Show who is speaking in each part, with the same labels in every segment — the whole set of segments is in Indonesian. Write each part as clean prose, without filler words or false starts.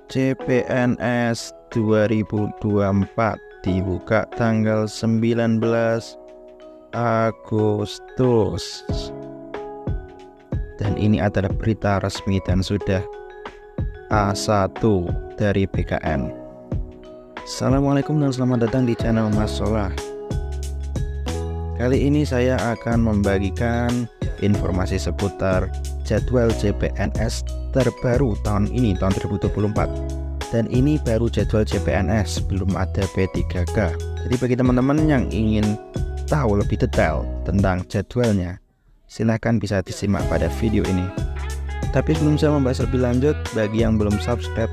Speaker 1: CPNS 2024 dibuka tanggal 19 Agustus. Dan ini adalah berita resmi dan sudah A1 dari BKN. Assalamualaikum dan selamat datang di channel Mas Solah. Kali ini saya akan membagikan informasi seputar jadwal CPNS terbaru tahun ini, tahun 2024. Dan ini baru jadwal CPNS, belum ada P3K. Jadi bagi teman-teman yang ingin tahu lebih detail tentang jadwalnya, silahkan bisa disimak pada video ini. Tapi sebelum saya membahas lebih lanjut, bagi yang belum subscribe,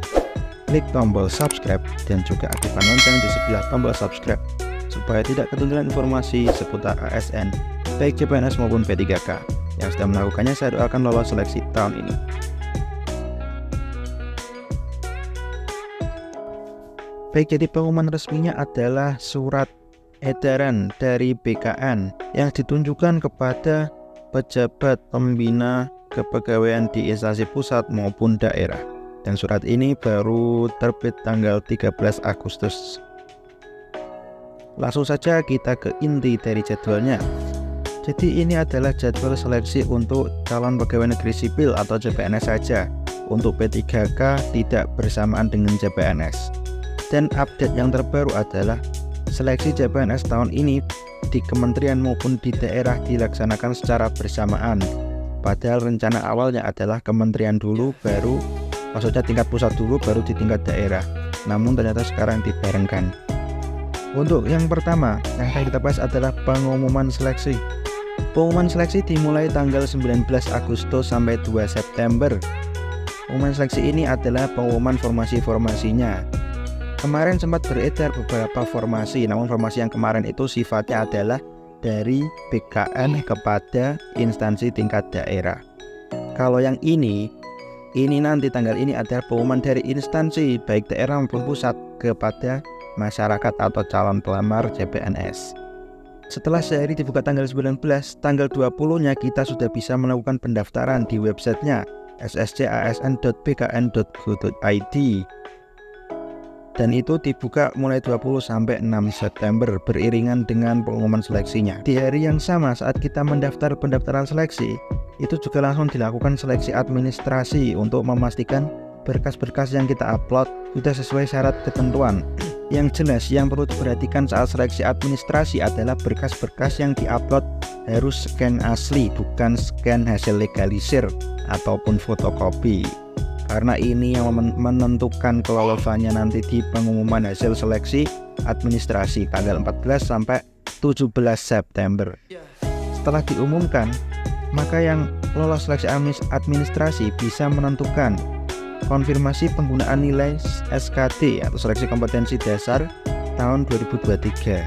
Speaker 1: klik tombol subscribe dan juga aktifkan lonceng di sebelah tombol subscribe supaya tidak ketinggalan informasi seputar ASN, baik CPNS maupun P3K. Yang sudah melakukannya saya doakan lolos seleksi tahun ini. Baik, jadi pengumuman resminya adalah surat edaran dari BKN yang ditunjukkan kepada pejabat pembina kepegawaian di instansi pusat maupun daerah. Dan surat ini baru terbit tanggal 13 Agustus. Langsung saja kita ke inti dari jadwalnya. Jadi ini adalah jadwal seleksi untuk calon pegawai negeri sipil atau CPNS saja. Untuk P3K tidak bersamaan dengan CPNS. Dan update yang terbaru adalah seleksi CPNS tahun ini di kementerian maupun di daerah dilaksanakan secara bersamaan. Padahal rencana awalnya adalah kementerian dulu, baru maksudnya tingkat pusat dulu, baru di tingkat daerah. Namun ternyata sekarang dibarengkan. Untuk yang pertama yang akan kita bahas adalah pengumuman seleksi. Pengumuman seleksi dimulai tanggal 19 Agustus sampai 2 September. Pengumuman seleksi ini adalah pengumuman formasi-formasinya. Kemarin sempat beredar beberapa formasi, namun formasi yang kemarin itu sifatnya adalah dari BKN kepada instansi tingkat daerah. Kalau yang ini nanti tanggal ini adalah pengumuman dari instansi baik daerah maupun pusat kepada masyarakat atau calon pelamar CPNS. Setelah sehari dibuka tanggal 19, tanggal 20-nya kita sudah bisa melakukan pendaftaran di websitenya sscasn.bkn.go.id. Dan itu dibuka mulai 20 sampai 6 September beriringan dengan pengumuman seleksinya. Di hari yang sama saat kita mendaftar pendaftaran seleksi, itu juga langsung dilakukan seleksi administrasi untuk memastikan berkas-berkas yang kita upload sudah sesuai syarat ketentuan. Yang jelas yang perlu diperhatikan saat seleksi administrasi adalah berkas-berkas yang diupload harus scan asli, bukan scan hasil legalisir ataupun fotokopi. Karena ini yang menentukan kelolosannya nanti di pengumuman hasil seleksi administrasi tanggal 14 sampai 17 September. Setelah diumumkan, maka yang lolos seleksi administrasi bisa menentukan konfirmasi penggunaan nilai SKD atau seleksi kompetensi dasar tahun 2023.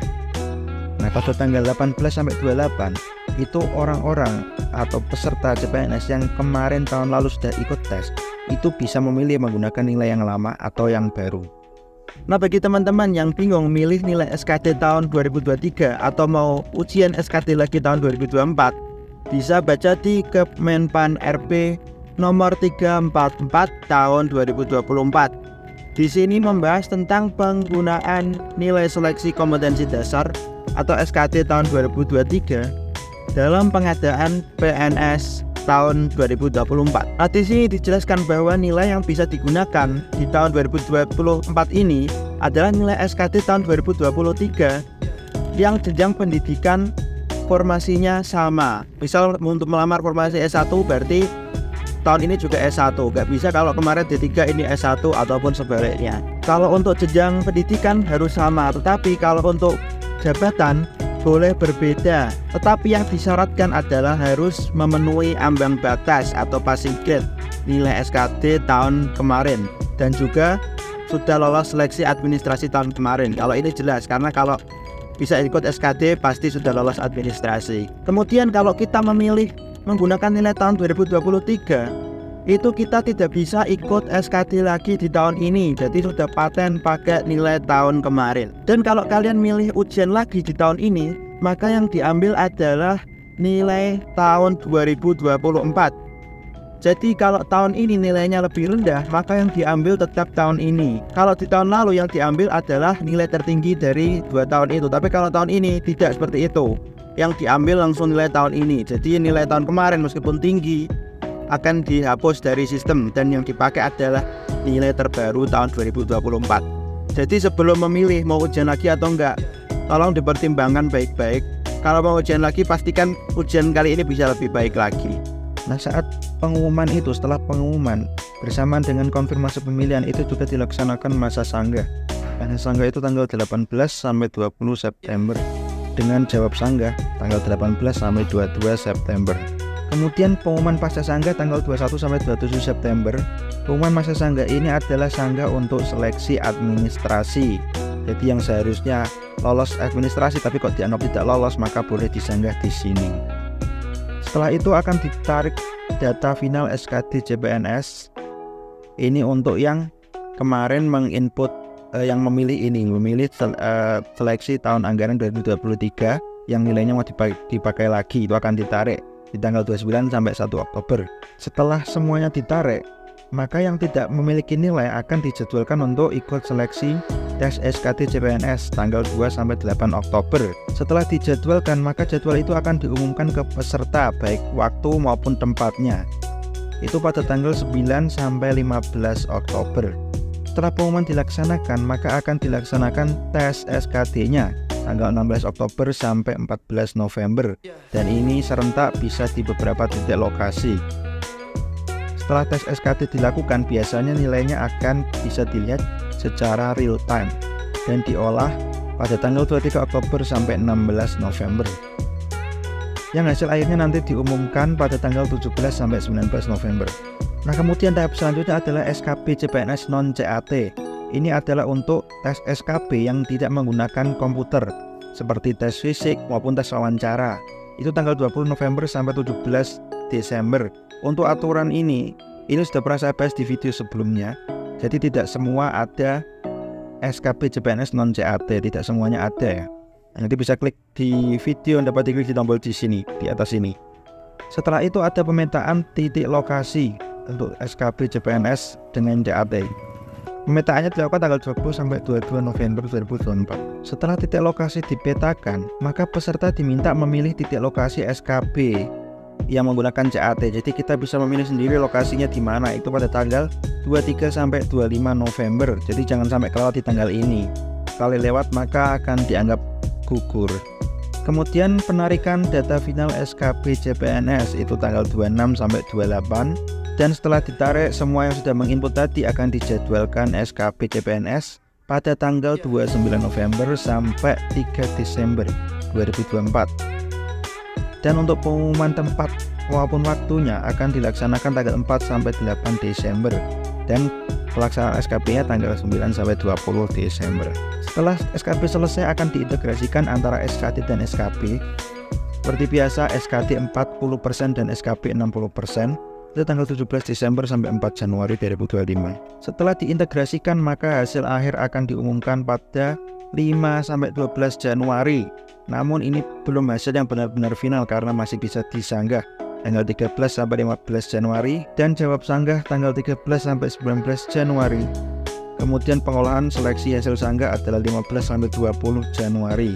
Speaker 1: Nah, pada tanggal 18 sampai 28 itu orang-orang atau peserta CPNS yang kemarin tahun lalu sudah ikut tes itu bisa memilih menggunakan nilai yang lama atau yang baru. Nah, bagi teman-teman yang bingung milih nilai SKD tahun 2023 atau mau ujian SKD lagi tahun 2024, bisa baca di Kemenpan RP nomor 344 tahun 2024. Di sini membahas tentang penggunaan nilai seleksi kompetensi dasar atau SKD tahun 2023 dalam pengadaan PNS tahun 2024. Nah, di sini dijelaskan bahwa nilai yang bisa digunakan di tahun 2024 ini adalah nilai SKD tahun 2023 yang jenjang pendidikan formasinya sama. Misal untuk melamar formasi S1 berarti tahun ini juga S1, nggak bisa kalau kemarin D3 ini S1 ataupun sebaliknya. Kalau untuk jenjang pendidikan harus sama, tetapi kalau untuk jabatan boleh berbeda. Tetapi yang disyaratkan adalah harus memenuhi ambang batas atau passing grade nilai SKD tahun kemarin dan juga sudah lolos seleksi administrasi tahun kemarin. Kalau ini jelas, karena kalau bisa ikut SKD pasti sudah lolos administrasi. Kemudian kalau kita memilih menggunakan nilai tahun 2023 itu kita tidak bisa ikut SKD lagi di tahun ini, jadi sudah paten pakai nilai tahun kemarin. Dan kalau kalian milih ujian lagi di tahun ini, maka yang diambil adalah nilai tahun 2024. Jadi kalau tahun ini nilainya lebih rendah, maka yang diambil tetap tahun ini. Kalau di tahun lalu yang diambil adalah nilai tertinggi dari 2 tahun itu. Tapi kalau tahun ini tidak seperti itu. Yang diambil langsung nilai tahun ini. Jadi nilai tahun kemarin meskipun tinggi akan dihapus dari sistem, dan yang dipakai adalah nilai terbaru tahun 2024. Jadi sebelum memilih mau ujian lagi atau enggak, tolong dipertimbangkan baik-baik. Kalau mau ujian lagi, pastikan ujian kali ini bisa lebih baik lagi. Nah, saat pengumuman itu, setelah pengumuman bersamaan dengan konfirmasi pemilihan itu juga dilaksanakan masa sanggah. Masa sanggah itu tanggal 18 sampai 20 September dengan jawab sanggah tanggal 18 sampai 22 September. Kemudian pengumuman pasca sanggah tanggal 21 sampai 27 September. Pengumuman masa sanggah ini adalah sanggah untuk seleksi administrasi. Jadi yang seharusnya lolos administrasi tapi kok dianggap tidak lolos, maka boleh disanggah di sini. Setelah itu akan ditarik data final SKD CPNS. Ini untuk yang kemarin menginput memilih seleksi tahun anggaran 2023 yang nilainya mau dipakai lagi, itu akan ditarik di tanggal 29 sampai 1 Oktober. Setelah semuanya ditarik, maka yang tidak memiliki nilai akan dijadwalkan untuk ikut seleksi tes SKD CPNS tanggal 2 sampai 8 Oktober. Setelah dijadwalkan, maka jadwal itu akan diumumkan ke peserta baik waktu maupun tempatnya. Itu pada tanggal 9 sampai 15 Oktober. Setelah pengumuman dilaksanakan, maka akan dilaksanakan tes SKD-nya tanggal 16 Oktober sampai 14 November. Dan ini serentak bisa di beberapa titik lokasi. Setelah tes SKD dilakukan, biasanya nilainya akan bisa dilihat secara real time dan diolah pada tanggal 23 Oktober sampai 16 November. Yang hasil akhirnya nanti diumumkan pada tanggal 17 sampai 19 November. Nah, kemudian tahap selanjutnya adalah SKB CPNS non-CAT. Ini adalah untuk tes SKB yang tidak menggunakan komputer, seperti tes fisik maupun tes wawancara. Itu tanggal 20 November sampai 17 Desember. Untuk aturan ini sudah pernah saya bahas di video sebelumnya. Jadi tidak semua ada SKB CPNS non-CAT, tidak semuanya ada ya. Nanti bisa klik di video, dapat diklik di tombol di sini, di atas ini. Setelah itu ada pemetaan titik lokasi untuk SKB CPNS dengan CAT. Pemetaannya dilakukan tanggal 20 sampai 22 November 2024. Setelah titik lokasi dipetakan, maka peserta diminta memilih titik lokasi SKB yang menggunakan CAT. Jadi kita bisa memilih sendiri lokasinya di mana, itu pada tanggal 23 sampai 25 November. Jadi jangan sampai kelewat di tanggal ini. Kalau lewat maka akan dianggap gugur. Kemudian penarikan data final SKB CPNS itu tanggal 26 sampai 28. Dan setelah ditarik, semua yang sudah menginput tadi akan dijadwalkan SKB CPNS pada tanggal 29 November sampai 3 Desember 2024. Dan untuk pengumuman tempat maupun waktunya akan dilaksanakan tanggal 4 sampai 8 Desember. Dan pelaksanaan SKB-nya tanggal 9 sampai 20 Desember. Setelah SKB selesai akan diintegrasikan antara SKD dan SKB. Seperti biasa, SKD 40% dan SKB 60%. Itu tanggal 17 Desember sampai 4 Januari 2025. Setelah diintegrasikan, maka hasil akhir akan diumumkan pada 5 sampai 12 Januari. Namun ini belum hasil yang benar-benar final karena masih bisa disanggah tanggal 13 sampai 15 Januari dan jawab sanggah tanggal 13 sampai 19 Januari. Kemudian pengolahan seleksi hasil sanggah adalah 15 sampai 20 Januari.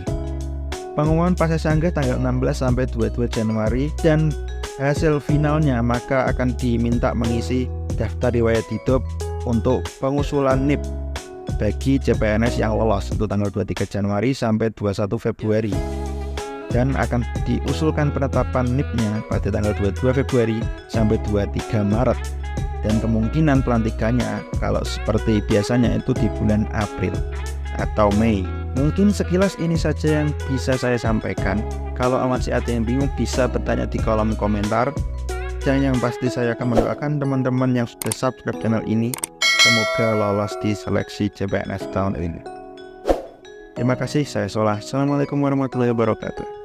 Speaker 1: Pengumuman pasca sanggah tanggal 16 sampai 22 Januari dan hasil finalnya maka akan diminta mengisi daftar riwayat hidup untuk pengusulan NIP bagi CPNS yang lolos untuk tanggal 23 Januari sampai 21 Februari. Dan akan diusulkan penetapan NIP-nya pada tanggal 22 Februari sampai 23 Maret. Dan kemungkinan pelantikannya kalau seperti biasanya itu di bulan April atau Mei. Mungkin sekilas ini saja yang bisa saya sampaikan. Kalau masih ada yang bingung bisa bertanya di kolom komentar. Dan yang pasti saya akan mendoakan teman-teman yang sudah subscribe channel ini semoga lolos di seleksi CPNS tahun ini. Terima kasih, saya Solah. Assalamualaikum warahmatullahi wabarakatuh.